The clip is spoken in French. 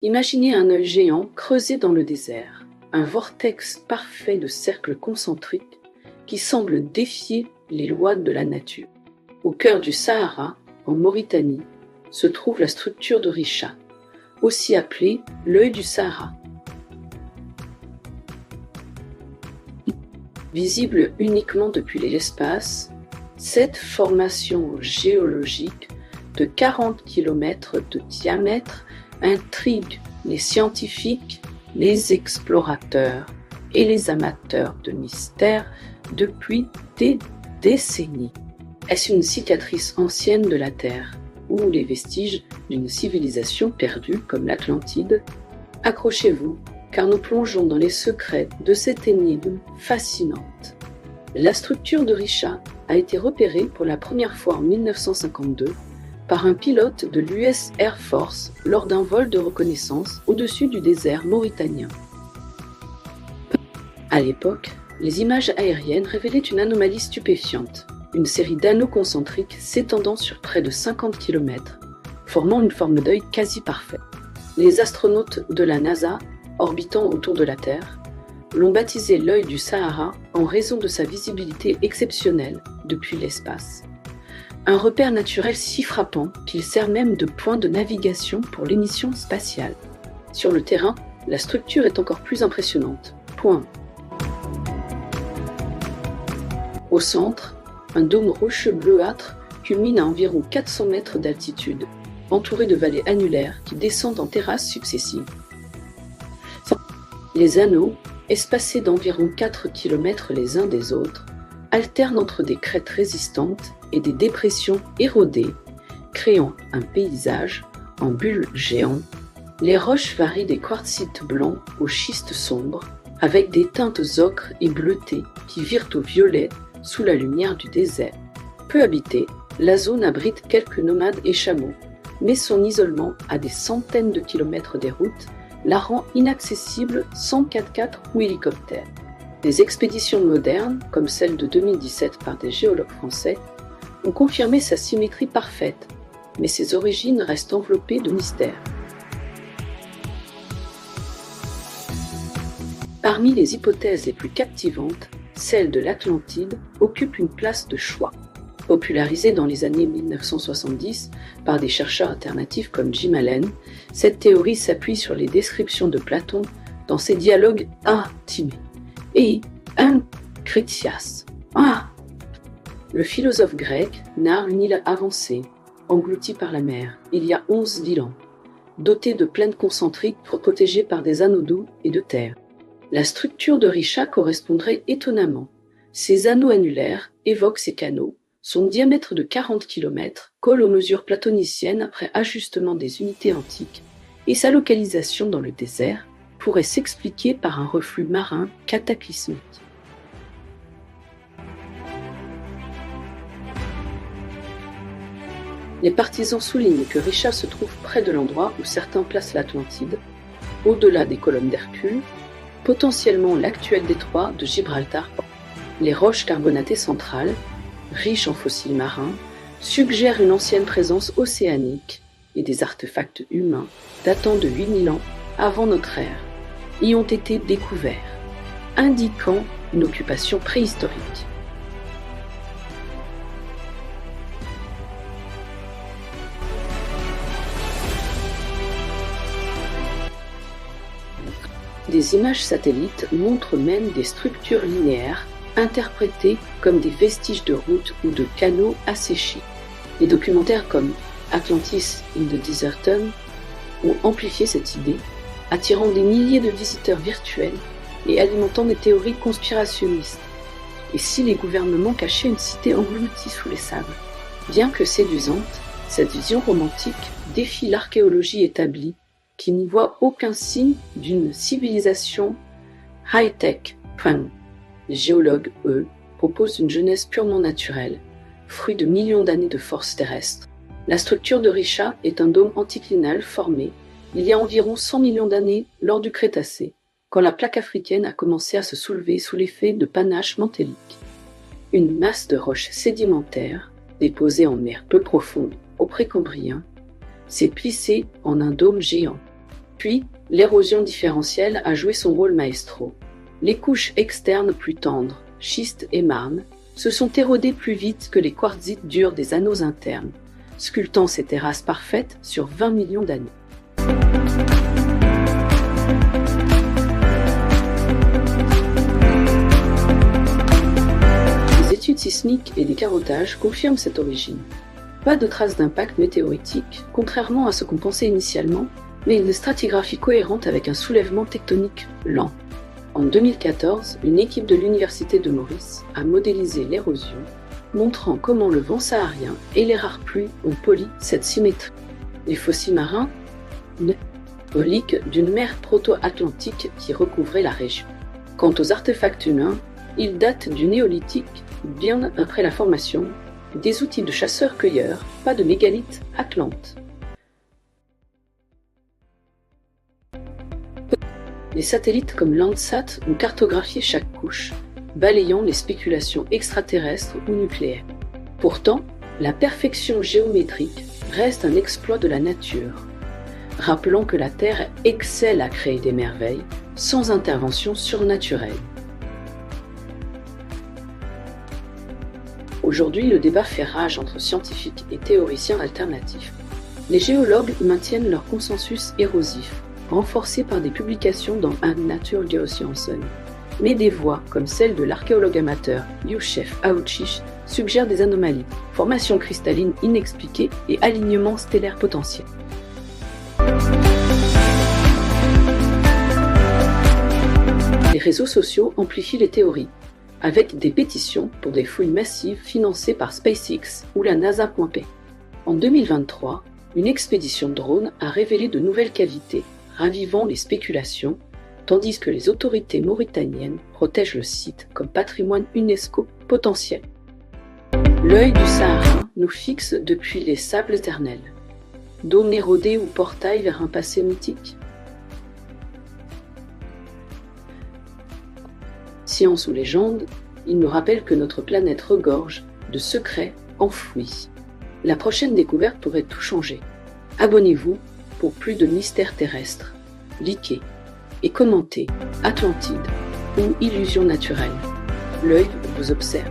Imaginez un œil géant creusé dans le désert, un vortex parfait de cercles concentriques qui semble défier les lois de la nature. Au cœur du Sahara, en Mauritanie, se trouve la structure de Richa, aussi appelée l'œil du Sahara. Visible uniquement depuis l'espace, cette formation géologique de 40 km de diamètre intrigue les scientifiques, les explorateurs et les amateurs de mystères depuis des décennies. Est-ce une cicatrice ancienne de la Terre ou les vestiges d'une civilisation perdue comme l'Atlantide? Accrochez-vous, car nous plongeons dans les secrets de cette énigme fascinante. La structure de Richa a été repérée pour la première fois en 1952 par un pilote de l'US Air Force lors d'un vol de reconnaissance au-dessus du désert mauritanien. À l'époque, les images aériennes révélaient une anomalie stupéfiante, une série d'anneaux concentriques s'étendant sur près de 50 km, formant une forme d'œil quasi parfait. Les astronautes de la NASA, orbitant autour de la Terre, l'ont baptisé l'œil du Sahara en raison de sa visibilité exceptionnelle depuis l'espace. Un repère naturel si frappant qu'il sert même de point de navigation pour les missions spatiales. Sur le terrain, la structure est encore plus impressionnante. Point. Au centre, un dôme rocheux bleuâtre culmine à environ 400 mètres d'altitude, entouré de vallées annulaires qui descendent en terrasses successives. Les anneaux, espacés d'environ 4 km les uns des autres, alternent entre des crêtes résistantes et des dépressions érodées, créant un paysage en bulles géants. Les roches varient des quartzites blancs au schiste sombre, avec des teintes ocre et bleutées qui virent au violet sous la lumière du désert. Peu habitée, la zone abrite quelques nomades et chameaux, mais son isolement à des centaines de kilomètres des routes la rend inaccessible sans 4x4 ou hélicoptère. Des expéditions modernes, comme celle de 2017 par des géologues français, ont confirmé sa symétrie parfaite, mais ses origines restent enveloppées de mystères. Parmi les hypothèses les plus captivantes, celle de l'Atlantide occupe une place de choix. Popularisée dans les années 1970 par des chercheurs alternatifs comme Jim Allen, cette théorie s'appuie sur les descriptions de Platon dans ses dialogues intimes. Et un Critias. Le philosophe grec narre une île avancée, engloutie par la mer, il y a 11 000 ans, dotée de plaines concentriques protégées par des anneaux d'eau et de terre. La structure de Richa correspondrait étonnamment. Ces anneaux annulaires évoquent ces canaux. Son diamètre de 40 km colle aux mesures platoniciennes après ajustement des unités antiques, et sa localisation dans le désert pourrait s'expliquer par un reflux marin cataclysmique. Les partisans soulignent que Richa se trouve près de l'endroit où certains placent l'Atlantide, au-delà des colonnes d'Hercule, potentiellement l'actuel détroit de Gibraltar. Les roches carbonatées centrales, riches en fossiles marins, suggèrent une ancienne présence océanique et des artefacts humains datant de 8000 ans avant notre ère y ont été découverts, indiquant une occupation préhistorique. Des images satellites montrent même des structures linéaires interprétées comme des vestiges de routes ou de canaux asséchés. Les documentaires comme Atlantis in the Deserton ont amplifié cette idée, attirant des milliers de visiteurs virtuels et alimentant des théories conspirationnistes. Et si les gouvernements cachaient une cité engloutie sous les sables? Bien que séduisante, cette vision romantique défie l'archéologie établie, qui n'y voit aucun signe d'une civilisation high-tech. Les géologues, eux, proposent une jeunesse purement naturelle, fruit de millions d'années de force terrestre. La structure de Richa est un dôme anticlinal formé il y a environ 100 millions d'années lors du Crétacé, quand la plaque africaine a commencé à se soulever sous l'effet de panache mantélique. Une masse de roches sédimentaires, déposée en mer peu profonde au Précambrien, s'est plissée en un dôme géant. Puis, l'érosion différentielle a joué son rôle maestro. Les couches externes plus tendres, schiste et marne, se sont érodées plus vite que les quartzites durs des anneaux internes, sculptant ces terrasses parfaites sur 20 millions d'années. Les études sismiques et des carottages confirment cette origine. Pas de traces d'impact météoritique, contrairement à ce qu'on pensait initialement, mais une stratigraphie cohérente avec un soulèvement tectonique lent. En 2014, une équipe de l'Université de Maurice a modélisé l'érosion, montrant comment le vent saharien et les rares pluies ont poli cette symétrie. Les fossiles marins, reliques d'une mer proto-atlantique qui recouvrait la région. Quant aux artefacts humains, ils datent du néolithique, bien après la formation des outils de chasseurs-cueilleurs, pas de mégalithes atlantes. Les satellites comme Landsat ont cartographié chaque couche, balayant les spéculations extraterrestres ou nucléaires. Pourtant, la perfection géométrique reste un exploit de la nature, rappelant que la Terre excelle à créer des merveilles sans intervention surnaturelle. Aujourd'hui, le débat fait rage entre scientifiques et théoriciens alternatifs. Les géologues maintiennent leur consensus érosif, renforcé par des publications dans Naturgeosciensen. Mais des voix, comme celle de l'archéologue amateur Youssef Aouchiche, suggèrent des anomalies, formations cristallines inexpliquées et alignements stellaires potentiels. Les réseaux sociaux amplifient les théories, avec des pétitions pour des fouilles massives financées par SpaceX ou la NASA.p. En 2023, une expédition de drone a révélé de nouvelles cavités, ravivant les spéculations, tandis que les autorités mauritaniennes protègent le site comme patrimoine UNESCO potentiel. L'œil du Sahara nous fixe depuis les sables éternels. Dôme érodé ou portail vers un passé mythique? Science ou légende, il nous rappelle que notre planète regorge de secrets enfouis. La prochaine découverte pourrait tout changer. Abonnez-vous pour plus de mystères terrestres. Likez et commentez Atlantide ou Illusion naturelle. L'œil vous observe.